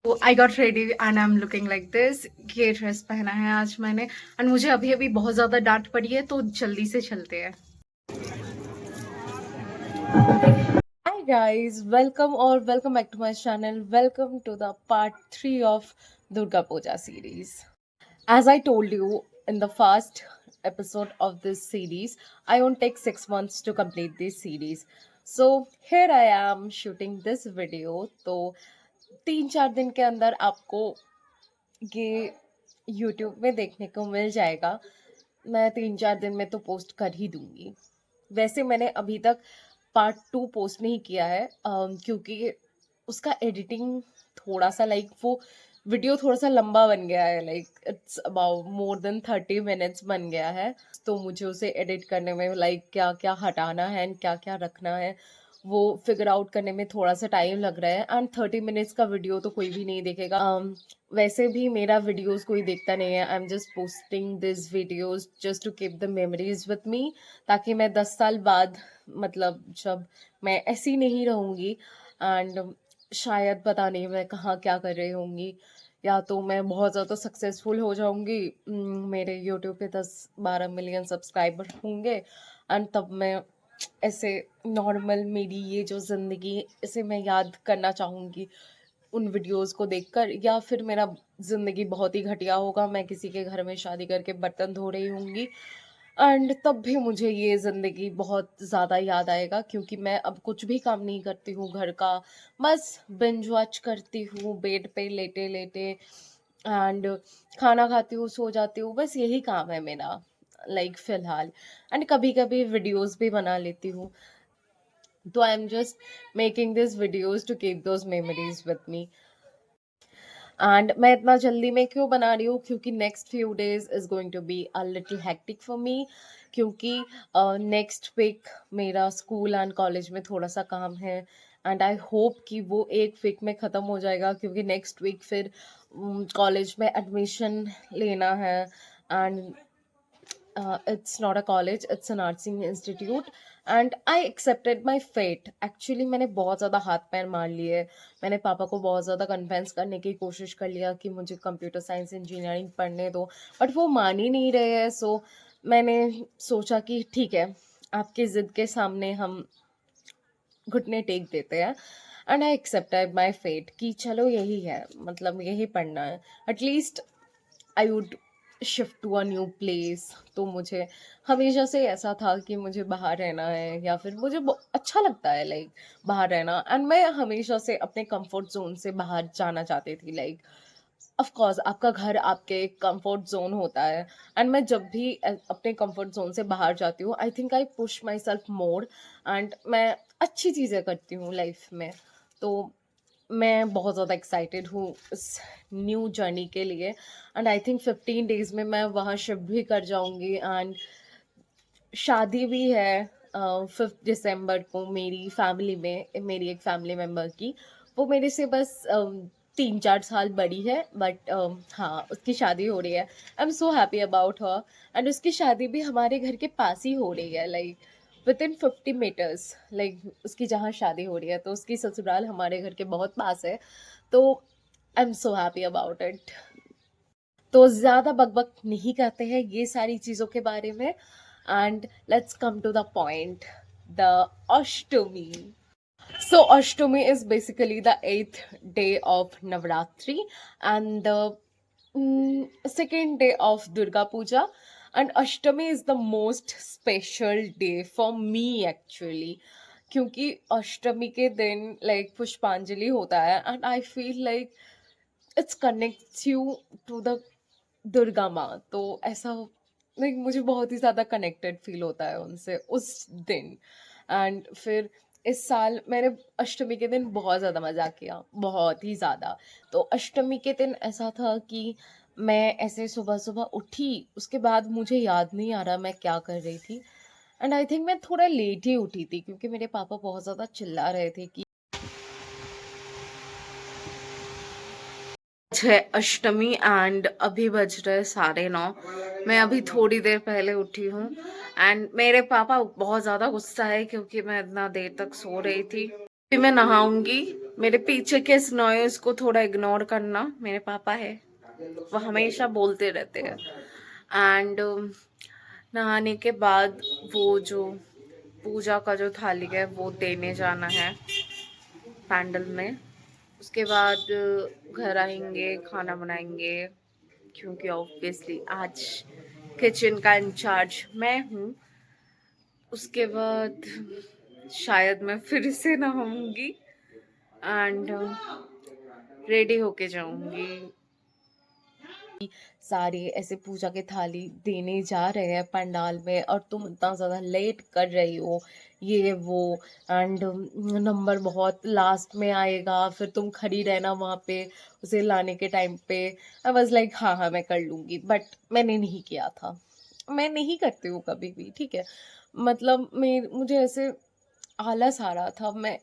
तो I got ready and I am looking like this. ये dress पहना है आज मैंने एंड मुझे अभी अभी बहुत ज्यादा डांट पड़ी है, तो जल्दी से चलते हैं। Hi guys, welcome back to my channel. Welcome to the part 3 of Durga Puja series. As I told you in the first episode of this series, I won't take 6 months to complete this series. So here I am shooting this video. तो 3-4 दिन के अंदर आपको ये YouTube में देखने को मिल जाएगा। मैं 3-4 दिन में तो पोस्ट कर ही दूंगी। वैसे मैंने अभी तक पार्ट 2 पोस्ट नहीं किया है, क्योंकि उसका एडिटिंग थोड़ा सा वो वीडियो थोड़ा सा लंबा बन गया है, it's about more than 30 minutes बन गया है। तो मुझे उसे एडिट करने में क्या क्या हटाना है एंड क्या क्या रखना है वो फिगर आउट करने में थोड़ा सा टाइम लग रहा है। एंड 30 मिनट्स का वीडियो तो कोई भी नहीं देखेगा। वैसे भी मेरा वीडियोस कोई देखता नहीं है। I am just posting this videos just to keep the memories with me, ताकि मैं 10 साल बाद जब मैं ऐसी नहीं रहूँगी एंड शायद पता नहीं मैं कहाँ क्या कर रही होंगी, या तो मैं बहुत ज़्यादा सक्सेसफुल हो जाऊँगी, मेरे यूट्यूब पे 10-12 मिलियन सब्सक्राइबर होंगे एंड तब मैं ऐसे नॉर्मल मेरी ये जो ज़िंदगी इसे मैं याद करना चाहूँगी उन वीडियोस को देखकर, या फिर मेरा ज़िंदगी बहुत ही घटिया होगा, मैं किसी के घर में शादी करके बर्तन धो रही होंगी एंड तब भी मुझे ये ज़िंदगी बहुत ज़्यादा याद आएगा, क्योंकि मैं अब कुछ भी काम नहीं करती हूँ घर का, बस बिंज वॉच करती हूँ बेड पे लेटे लेटे एंड खाना खाती हूँ, सो जाती हूँ, बस यही काम है मेरा फ़िलहाल। एंड कभी-कभी वीडियोस भी बना लेती हूँ। तो I am just making this videos to keep those memories with me. And मैं इतना जल्दी में क्यों बना रही हूँ, क्योंकि next few days is going to be a little hectic for me, क्योंकि नेक्स्ट वीक मेरा स्कूल एंड कॉलेज में थोड़ा सा काम है एंड आई होप कि वो एक वीक में ख़त्म हो जाएगा, क्योंकि नेक्स्ट वीक फिर कॉलेज में एडमिशन लेना है and it's not a college, it's a nursing institute and I accepted my fate. Actually मैंने बहुत ज़्यादा हाथ पैर मार लिए, मैंने पापा को बहुत ज़्यादा कन्विंस करने की कोशिश कर लिया कि मुझे कंप्यूटर साइंस इंजीनियरिंग पढ़ने दो, बट वो मान ही नहीं रहे हैं। सो मैंने सोचा कि ठीक है, आपकी ज़िद के सामने हम घुटने टेक देते हैं and I accepted my fate कि चलो यही है, यही पढ़ना है। At least I would shift to a new place. तो मुझे हमेशा से ऐसा था कि मुझे बाहर रहना है, या फिर मुझे अच्छा लगता है बाहर रहना, एंड मैं हमेशा से अपने कंफर्ट जोन से बाहर जाना चाहती थी। ऑफ कोर्स आपका घर आपके कंफर्ट जोन होता है एंड मैं जब भी अपने कंफर्ट जोन से बाहर जाती हूँ I think I push my self more and मैं अच्छी चीज़ें करती हूँ लाइफ में। तो मैं बहुत ज़्यादा एक्साइटेड हूँ इस न्यू जर्नी के लिए एंड आई थिंक 15 डेज में मैं वहाँ शिफ्ट भी कर जाऊँगी एंड शादी भी है 5 दिसंबर को मेरी फैमिली में, मेरी एक फैमिली मेम्बर की। वो मेरे से बस 3-4 साल बड़ी है, बट हाँ उसकी शादी हो रही है। I am so happy about her and उसकी शादी भी हमारे घर के पास ही हो रही है, विद इन 50 मीटर्स। उसकी जहाँ शादी हो रही है तो उसकी ससुराल हमारे घर के बहुत पास है। तो I am so happy about it. तो ज़्यादा बकबक नहीं करते हैं ये सारी चीज़ों के बारे में and let's come to the point, the Ashtami. So Ashtami is basically the 8th day of Navratri and the second day of Durga Puja. And Ashtami is the most special day for me actually, क्योंकि अष्टमी के दिन पुष्पांजलि होता है and I feel it's connects you to the Durga माँ। तो ऐसा मुझे बहुत ही ज़्यादा कनेक्टेड फील होता है उनसे उस दिन। एंड फिर इस साल मैंने अष्टमी के दिन बहुत ज़्यादा मज़ा किया, बहुत ही ज़्यादा। तो अष्टमी के दिन ऐसा था कि मैं ऐसे सुबह सुबह उठी, उसके बाद मुझे याद नहीं आ रहा मैं क्या कर रही थी एंड आई थिंक मैं थोड़ा लेट ही उठी थी, क्योंकि मेरे पापा बहुत ज़्यादा चिल्ला रहे थे कि है अष्टमी एंड अभी बज रहे 9:30। मैं अभी थोड़ी देर पहले उठी हूँ एंड मेरे पापा बहुत ज़्यादा गुस्सा है क्योंकि मैं इतना देर तक सो रही थी। फिर मैं नहाऊंगी, मेरे पीछे के इस नॉइज को थोड़ा इग्नोर करना, मेरे पापा है, वो हमेशा बोलते रहते हैं। एंड नहाने के बाद वो जो पूजा का जो थाली है वो देने जाना है पैंडल में। उसके बाद घर आएंगे, खाना बनाएंगे, क्योंकि ऑब्वियसली आज किचन का इंचार्ज मैं हूँ। उसके बाद शायद मैं फिर से नहाऊंगी एंड रेडी होके जाऊंगी। सारे ऐसे पूजा के थाली देने जा रहे हैं पंडाल में और तुम इतना ज़्यादा लेट कर रही हो, ये वो। एंड नंबर बहुत लास्ट में आएगा, फिर तुम खड़ी रहना वहाँ पे उसे लाने के टाइम पे। आई वॉज लाइक हाँ हाँ मैं कर लूँगी, बट मैंने नहीं किया था। मैं नहीं करती हूँ कभी भी, ठीक है। मतलब मुझे ऐसे आलस आ रहा था।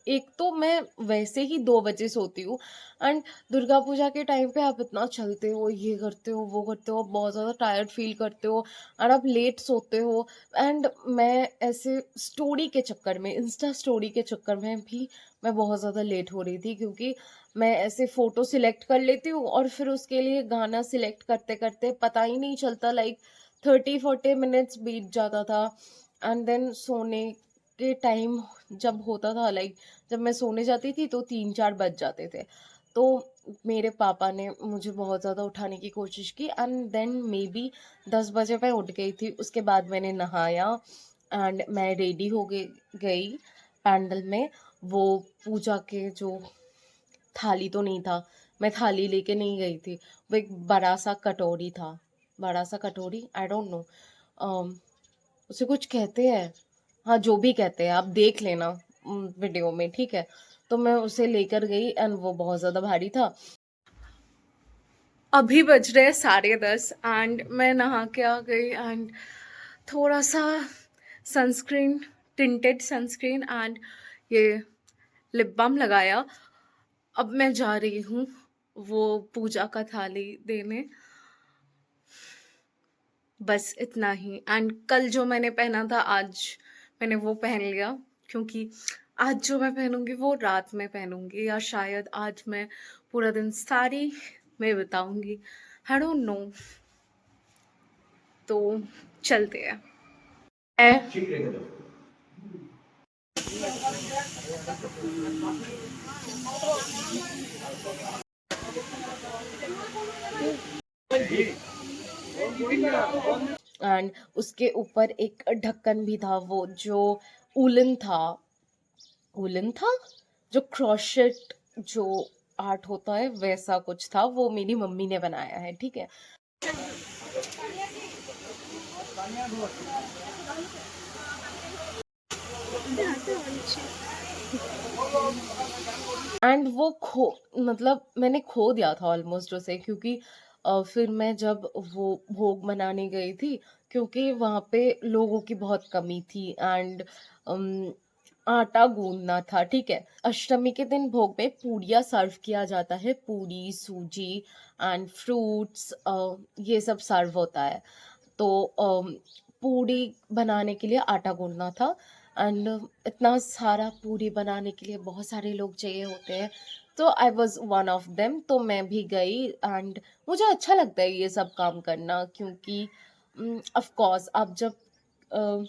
एक तो मैं वैसे ही 2 बजे सोती हूँ एंड दुर्गा पूजा के टाइम पे आप इतना चलते हो, ये करते हो, वो करते हो, बहुत ज़्यादा टायर्ड फील करते हो और आप लेट सोते हो। एंड मैं ऐसे स्टोरी के चक्कर में, इंस्टा स्टोरी के चक्कर में भी मैं बहुत ज़्यादा लेट हो रही थी, क्योंकि मैं ऐसे फ़ोटो सिलेक्ट कर लेती हूँ और फिर उसके लिए गाना सिलेक्ट करते करते पता ही नहीं चलता, लाइक 30-40 मिनट्स बीत जाता था। एंड देन सोने के टाइम जब होता था, लाइक जब मैं सोने जाती थी तो 3-4 बज जाते थे। तो मेरे पापा ने मुझे बहुत ज़्यादा उठाने की कोशिश की एंड देन मे बी 10 बजे मैं उठ गई थी। उसके बाद मैंने नहाया एंड मैं रेडी हो गई पैंडल में। वो पूजा के जो थाली तो नहीं था, मैं थाली लेके नहीं गई थी। वो एक बड़ा सा कटोरी था, बड़ा सा कटोरी, आई डोंट नो उसे कुछ कहते हैं। हाँ, जो भी कहते हैं आप देख लेना वीडियो में, ठीक है। तो मैं उसे लेकर गई एंड वो बहुत ज़्यादा भारी था। अभी बज रहे 10:30 एंड मैं नहा के आ गई एंड थोड़ा सा सनस्क्रीन, टिंटेड सनस्क्रीन एंड ये लिप बाम लगाया। अब मैं जा रही हूँ वो पूजा का थाली देने। बस इतना ही। एंड कल जो मैंने पहना था आज मैंने वो पहन लिया, क्योंकि आज जो मैं पहनूंगी वो रात में पहनूंगी, या शायद आज मैं पूरा दिन साड़ी में बिताऊंगी, आई डोंट नो। तो चलते हैं। एंड उसके ऊपर एक ढक्कन भी था, वो जो उलन था, उलन था जो क्रोशेट जो आर्ट होता है वैसा कुछ था, वो मेरी मम्मी ने बनाया है, ठीक है। एंड वो मतलब मैंने खो दिया था ऑलमोस्ट उसे, क्योंकि फिर मैं जब वो भोग मनाने गई थी, क्योंकि वहाँ पे लोगों की बहुत कमी थी एंड आटा गूंदना था, ठीक है। अष्टमी के दिन भोग में पूड़ियाँ सर्व किया जाता है, पूड़ी, सूजी एंड फ्रूट्स, ये सब सर्व होता है। तो पूड़ी बनाने के लिए आटा गूंदना था एंड इतना सारा पूरी बनाने के लिए बहुत सारे लोग चाहिए होते हैं। तो I was one of them, तो मैं भी गई एंड मुझे अच्छा लगता है ये सब काम करना, क्योंकि ऑफ कोर्स आप जब अ,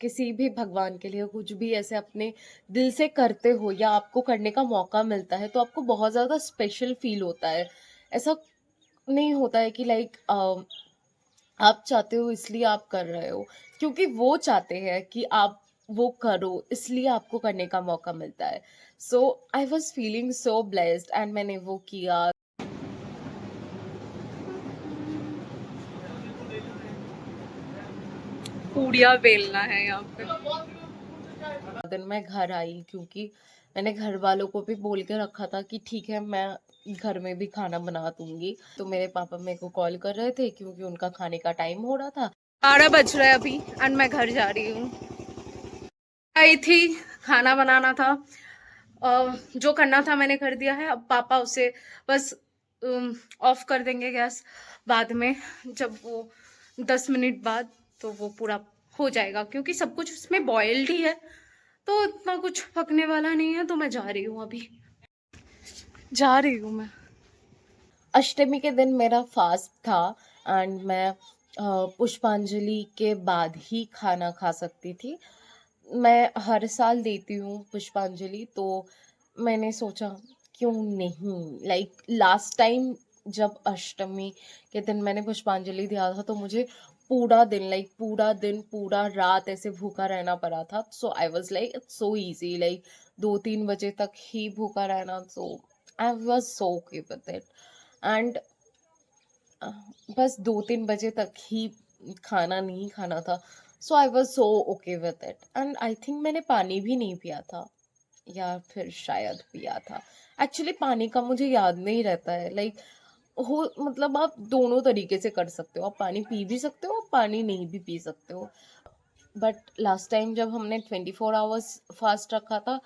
किसी भी भगवान के लिए कुछ भी ऐसे अपने दिल से करते हो या आपको करने का मौका मिलता है, तो आपको बहुत ज़्यादा स्पेशल फील होता है। ऐसा नहीं होता है कि लाइक आप चाहते हो इसलिए आप कर रहे हो, क्योंकि वो चाहते हैं कि आप वो करो, इसलिए आपको करने का मौका मिलता है। So I was feeling so blessed and मैंने वो किया। पूड़िया बेलना है यहाँ पे। दिन मैं घर आई, क्योंकि मैंने घर वालों को भी बोल के रखा था कि ठीक है मैं घर में भी खाना बना दूंगी। तो मेरे पापा मेरे को कॉल कर रहे थे, क्योंकि उनका खाने का टाइम हो रहा था। 12 बज रहा है अभी एंड मैं घर जा रही हूँ। आई थी, खाना बनाना था, जो करना था मैंने कर दिया है। अब पापा उसे बस ऑफ कर देंगे गैस बाद में, जब वो 10 मिनट बाद, तो वो पूरा हो जाएगा, क्योंकि सब कुछ उसमें बॉइल्ड ही है, तो इतना कुछ पकने वाला नहीं है। तो मैं जा रही हूँ अभी। जा रही हूँ मैं। अष्टमी के दिन मेरा फास्ट था एंड मैं पुष्पांजलि के बाद ही खाना खा सकती थी। मैं हर साल देती हूँ पुष्पांजलि, तो मैंने सोचा क्यों नहीं, लाइक लास्ट टाइम जब अष्टमी के दिन मैंने पुष्पांजलि दिया था तो मुझे पूरा दिन, लाइक पूरा दिन पूरा रात ऐसे भूखा रहना पड़ा था। So I was like it's so easy, like 2-3 बजे तक ही भूखा रहना। So I was so okay with it and बस 2-3 बजे तक ही खाना नहीं खाना था। So I was so okay with it and I think मैंने पानी भी नहीं पिया था, या फिर शायद पिया था। एक्चुअली पानी का मुझे याद नहीं रहता है, लाइक हो मतलब आप दोनों तरीके से कर सकते हो, आप पानी पी भी सकते हो, आप पानी नहीं भी पी सकते हो। बट लास्ट टाइम जब हमने 24 आवर्स फास्ट रखा था,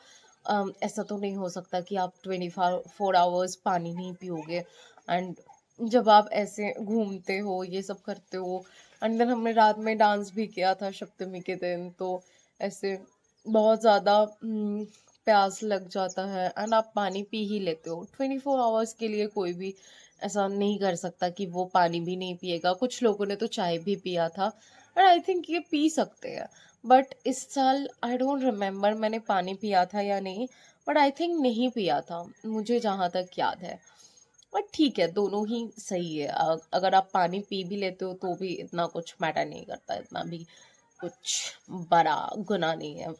ऐसा तो नहीं हो सकता कि आप 24 आवर्स पानी नहीं पियोगे। एंड जब आप ऐसे घूमते हो, ये सब करते हो, एंड देन हमने रात में डांस भी किया था सप्तमी के दिन, तो ऐसे बहुत ज़्यादा प्यास लग जाता है एंड आप पानी पी ही लेते हो। 24 आवर्स के लिए कोई भी ऐसा नहीं कर सकता कि वो पानी भी नहीं पिएगा। कुछ लोगों ने तो चाय भी पिया था और आई थिंक ये पी सकते हैं। बट इस साल आई डोंट रिमेम्बर मैंने पानी पिया था या नहीं, बट आई थिंक नहीं पिया था, मुझे जहाँ तक याद है। बट ठीक है, दोनों ही सही है। अगर आप पानी पी भी लेते हो तो भी इतना कुछ मैटर नहीं करता, इतना भी कुछ बड़ा गुनाह नहीं है।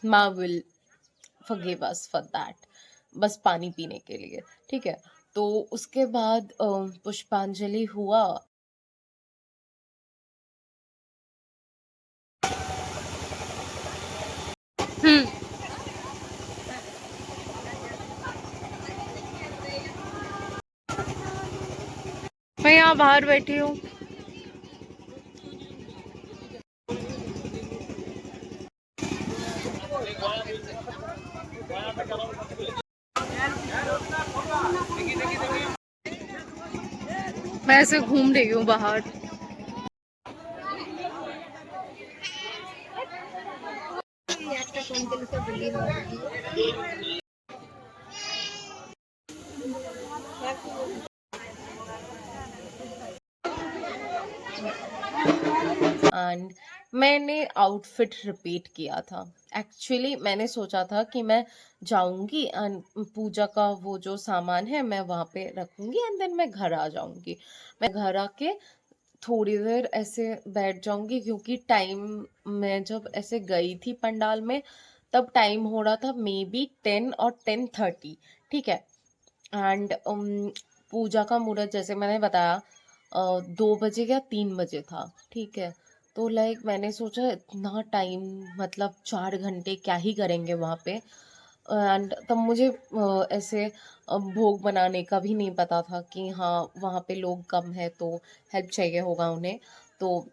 माँ will forgive us for that, बस पानी पीने के लिए। ठीक है, तो उसके बाद पुष्पांजलि हुआ। हम्म। मैं यहाँ बाहर बैठी हूँ। मैं ऐसे घूम रही हूँ बाहर। एंड मैंने आउटफिट रिपीट किया था। एक्चुअली मैंने सोचा था कि मैं जाऊंगी एंड पूजा का वो जो सामान है मैं वहाँ पे रखूंगी एंड देन मैं घर आ जाऊंगी। मैं घर आके थोड़ी देर ऐसे बैठ जाऊंगी, क्योंकि टाइम, मैं जब ऐसे गई थी पंडाल में तब टाइम हो रहा था मे बी 10 और 10:30। ठीक है, एंड पूजा का मुहूर्त जैसे मैंने बताया 2 बजे या 3 बजे था। ठीक है, तो लाइक मैंने सोचा इतना टाइम, मतलब 4 घंटे क्या ही करेंगे वहाँ पे। एंड तब मुझे ऐसे भोग बनाने का भी नहीं पता था कि हाँ वहाँ पे लोग कम है तो हेल्प चाहिए होगा उन्हें। तो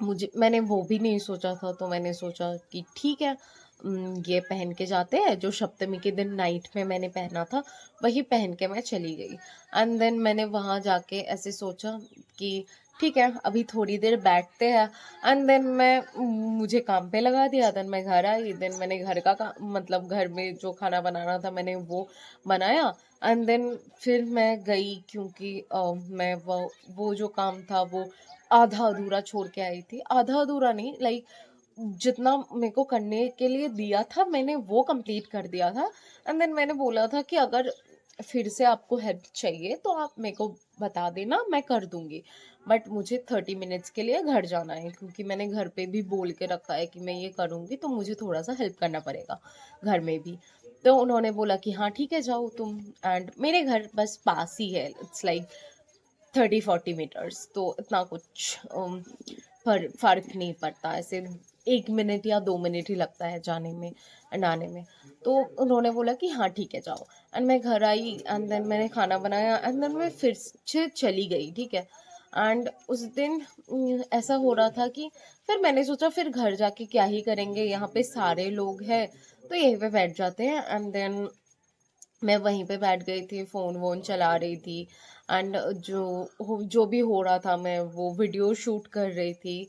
मुझे, मैंने वो भी नहीं सोचा था, तो मैंने सोचा कि ठीक है, ये पहन के जाते हैं जो सप्तमी के दिन नाइट में मैंने पहना था, वही पहन के मैं चली गई। एंड देन मैंने वहाँ जाके ऐसे सोचा कि ठीक है अभी थोड़ी देर बैठते हैं। एंड देन मुझे काम पे लगा दिया। देन मैं घर आई, देन मैंने घर का मतलब घर में जो खाना बनाना था मैंने वो बनाया। एंड देन फिर मैं गई, क्योंकि मैं वो जो काम था वो आधा अधूरा छोड़ के आई थी। आधा अधूरा नहीं, लाइक जितना मेरे को करने के लिए दिया था मैंने वो कंप्लीट कर दिया था। एंड देन मैंने बोला था कि अगर फिर से आपको हेल्प चाहिए तो आप मेरे को बता देना, मैं कर दूंगी। बट मुझे 30 मिनट्स के लिए घर जाना है, क्योंकि मैंने घर पे भी बोल के रखा है कि मैं ये करूंगी, तो मुझे थोड़ा सा हेल्प करना पड़ेगा घर में भी। तो उन्होंने बोला कि हाँ ठीक है जाओ तुम। एंड मेरे घर बस पास ही है, इट्स लाइक 30-40 मीटर्स, तो इतना कुछ फर्क नहीं पड़ता। ऐसे 1 मिनट या 2 मिनट ही लगता है जाने में एंड आने में। तो उन्होंने बोला कि हाँ ठीक है जाओ। एंड मैं घर आई एंड देन मैंने खाना बनाया एंड देन मैं फिर से चली गई। ठीक है, एंड उस दिन ऐसा हो रहा था कि फिर मैंने सोचा फिर घर जाके क्या ही करेंगे, यहाँ पे सारे लोग हैं तो यहीं पे बैठ जाते हैं। एंड देन मैं वहीं पे बैठ गई थी, फोन वोन चला रही थी एंड जो भी हो रहा था मैं वो वीडियो शूट कर रही थी।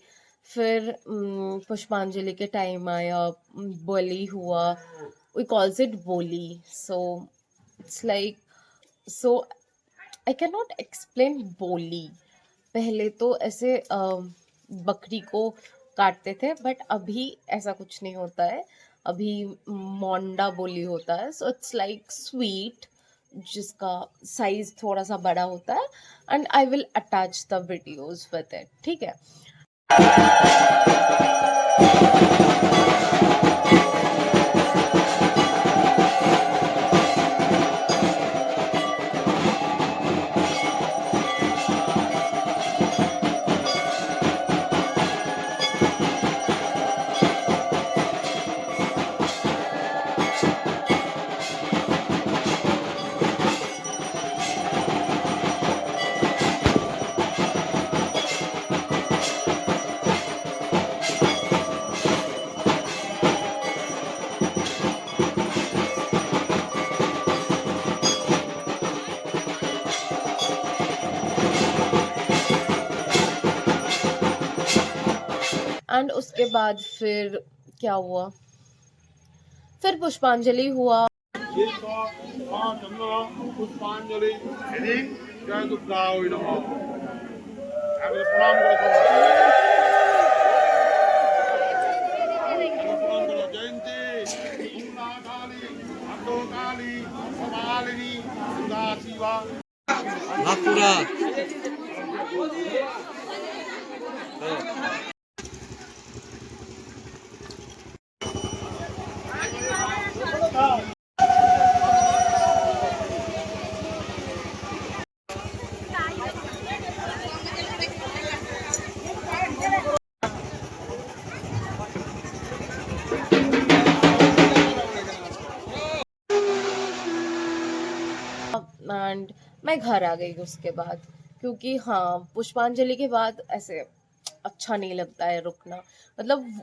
फिर पुष्पांजलि के टाइम आया, बलि हुआ, वी कॉल्स इट बोली। So it's like so I can not explain बोली। पहले तो ऐसे बकरी को काटते थे, बट अभी ऐसा कुछ नहीं होता है। अभी मोंडा बोली होता है, सो इट्स लाइक स्वीट जिसका साइज थोड़ा सा बड़ा होता है। And I will attach the videos with it, ठीक है। एंड उसके बाद फिर क्या हुआ, फिर पुष्पांजलि हुआ। पुष्पांजलि जय दुर्गा प्रणाम करो जयंती काली अड्डो काली कपालिनी दुर्गा शिवा पूरा एंड मैं घर आ गई उसके बाद, क्योंकि हाँ, पुष्पांजलि के बाद ऐसे अच्छा नहीं लगता है रुकना। मतलब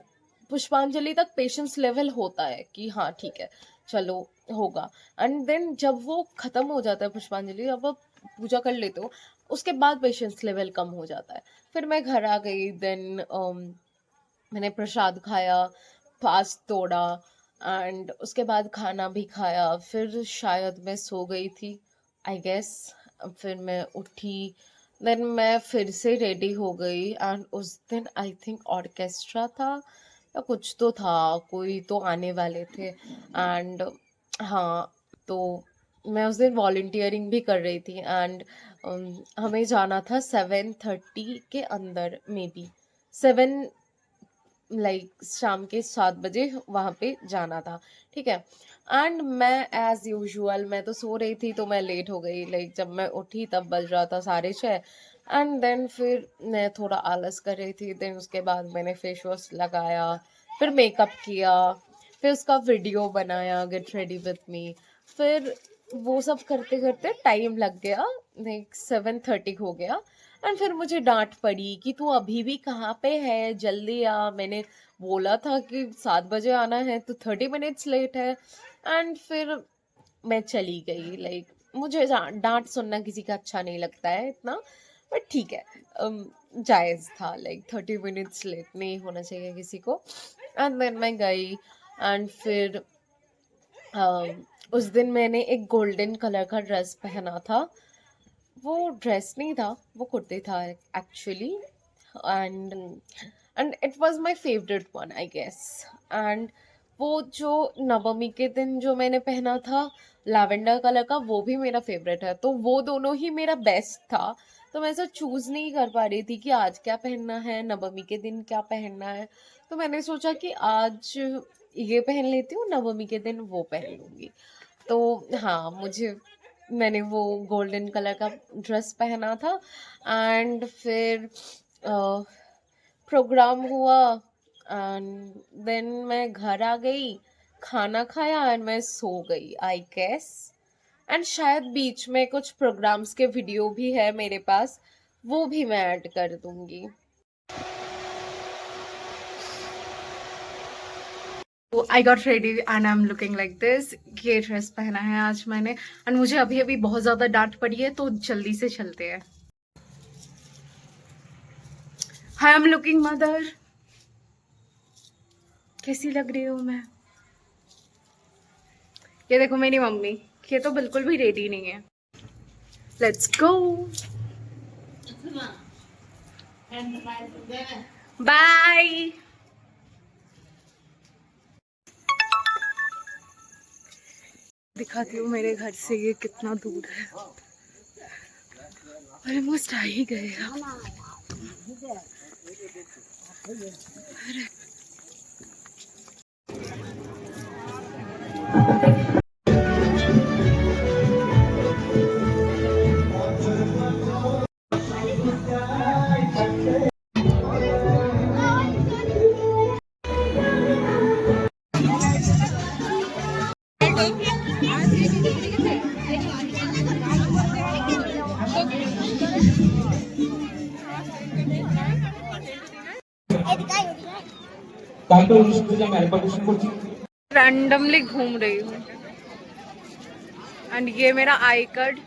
पुष्पांजलि तक पेशेंस लेवल होता है कि हाँ ठीक है चलो होगा, एंड देन जब वो खत्म हो जाता है पुष्पांजलि, जब आप पूजा कर लेते हो, उसके बाद पेशेंस लेवल कम हो जाता है। फिर मैं घर आ गई, देन मैंने प्रसाद खाया, फास्ट तोड़ा, एंड उसके बाद खाना भी खाया। फिर शायद मैं सो गई थी, आई गेस। फिर मैं उठी, देन मैं फिर से रेडी हो गई, एंड उस दिन आई थिंक ऑर्केस्ट्रा था या कुछ तो था, कोई तो आने वाले थे। एंड हाँ, तो मैं उस दिन वॉलंटियरिंग भी कर रही थी, एंड हमें जाना था 7:30 के अंदर, मे बी 7, लाइक शाम के 7 बजे वहाँ पे जाना था, ठीक है। एंड मैं एज यूजुअल, मैं तो सो रही थी तो मैं लेट हो गई। लाइक जब मैं उठी तब बज रहा था 6:30, एंड देन फिर मैं थोड़ा आलस कर रही थी। देन उसके बाद मैंने फेस वॉश लगाया, फिर मेकअप किया, फिर उसका वीडियो बनाया गेट रेडी विथ मी। फिर वो सब करते करते टाइम लग गया, लाइक 7:30 हो गया। एंड फिर मुझे डांट पड़ी कि तू अभी भी कहाँ पे है, जल्दी आ, मैंने बोला था कि 7 बजे आना है, तो 30 मिनट्स लेट है। एंड फिर मैं चली गई। लाइक मुझे डांट सुनना किसी का अच्छा नहीं लगता है इतना, बट ठीक है, जायज़ था। लाइक 30 मिनट्स लेट नहीं होना चाहिए किसी को। एंड देन मैं गई, एंड फिर उस दिन मैंने एक गोल्डन कलर का ड्रेस पहना था। वो ड्रेस नहीं था, वो कुर्ती था actually, and and it was my favourite one I guess. And वो जो नवमी के दिन जो मैंने पहना था लैवेंडर कलर का, वो भी मेरा फेवरेट है। तो वो दोनों ही मेरा बेस्ट था। तो मैं ऐसा चूज नहीं कर पा रही थी कि आज क्या पहनना है, नवमी के दिन क्या पहनना है। तो मैंने सोचा कि आज ये पहन लेती हूँ, नवमी के दिन वो पहन लूंगी। तो हाँ, मैंने वो गोल्डन कलर का ड्रेस पहना था, एंड फिर प्रोग्राम हुआ, एंड देन मैं घर आ गई, खाना खाया, एंड मैं सो गई आई गेस। एंड शायद बीच में कुछ प्रोग्राम्स के वीडियो भी है मेरे पास, वो भी मैं ऐड कर दूंगी। तो I got ready and I am looking like this. ये ड्रेस पहना है आज मैंने, एंड मुझे अभी अभी बहुत ज्यादा डांट पड़ी है, तो जल्दी से चलते हैं। हाय, आई एम लुकिंग मदर, कैसी लग रही हूँ मैं? ये देखो मेरी मम्मी ये तो बिल्कुल भी रेडी नहीं है। Let's go. बाय। दिखाती हूँ मेरे घर से ये कितना दूर है। ऑलमोस्ट आ ही गए अब। रैंडमली घूम रही हूँ एंड ये मेरा आई कार्ड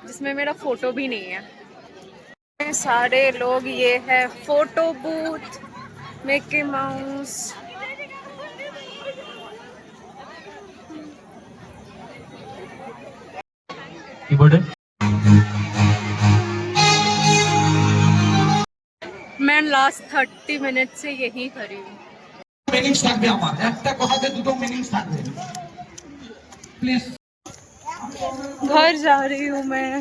जिसमें मेरा फोटो भी नहीं है। सारे लोग, ये है फोटो बूथ, मिकी माउस। मैं लास्ट 30 मिनट से यही खड़ी हूँ। মিনিংস থাকবে আমার একটা কথাতে দুটো মিনিংস থাকবে প্লিজ घर जा रही हूँ मैं।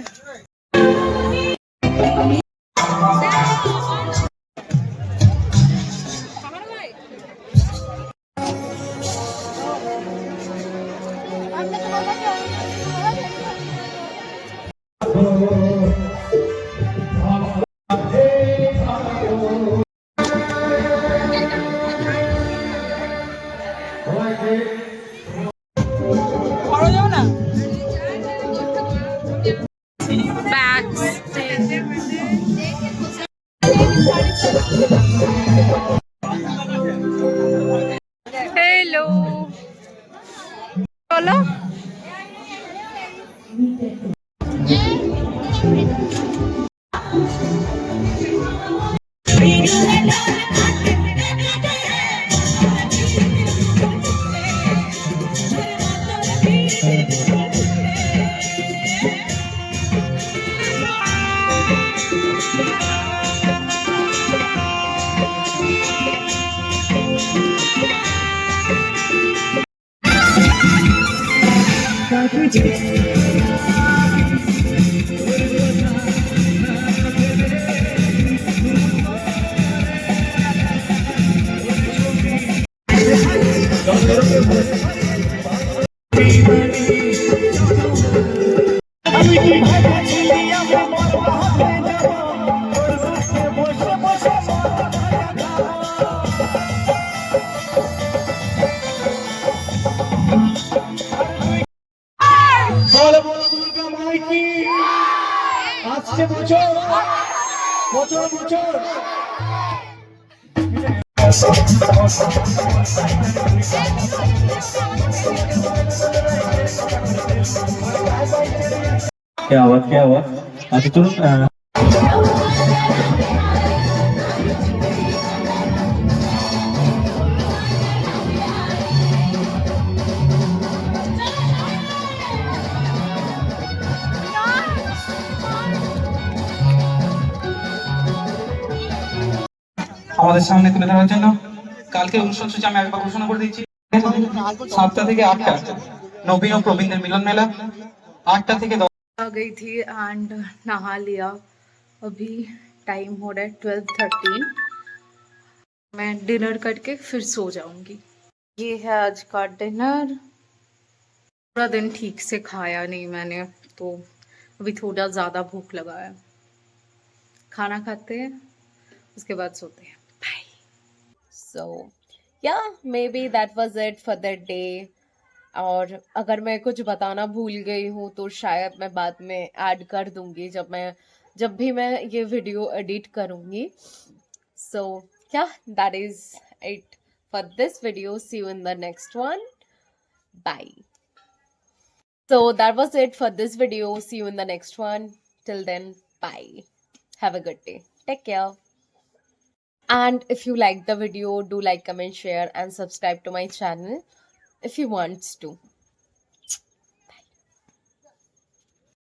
हेलो, बोलो। আসছে বছর বছর বছর क्या आवाज अच्छा चलুন আমাদের সামনে তুলে ধরার জন্য কালকে অনুষ্ঠানসূচি আমি একবার ঘোষণা করে দিচ্ছি 7টা থেকে 8টা নবীন ও প্রবীণদের মিলন মেলা 8টা থেকে आ गई थी एंड नहा लिया। अभी टाइम हो रहा है 12:13। मैं डिनर करके फिर सो जाऊंगी। ये है आज का डिनर। पूरा दिन ठीक से खाया नहीं मैंने, तो अभी थोड़ा ज़्यादा भूख लगा है। खाना खाते हैं, उसके बाद सोते हैं। बाय। सो या may be that was it for that day. और अगर मैं कुछ बताना भूल गई हूँ तो शायद मैं बाद में ऐड कर दूंगी जब भी मैं ये वीडियो एडिट करूंगी। So yeah that is it for this video. See you in the next one. Bye. So that was it for this video. See you in the next one. Till then, bye. Have a good day. Take care. And if you like the video, do like, comment, share, and subscribe to my channel if you want to.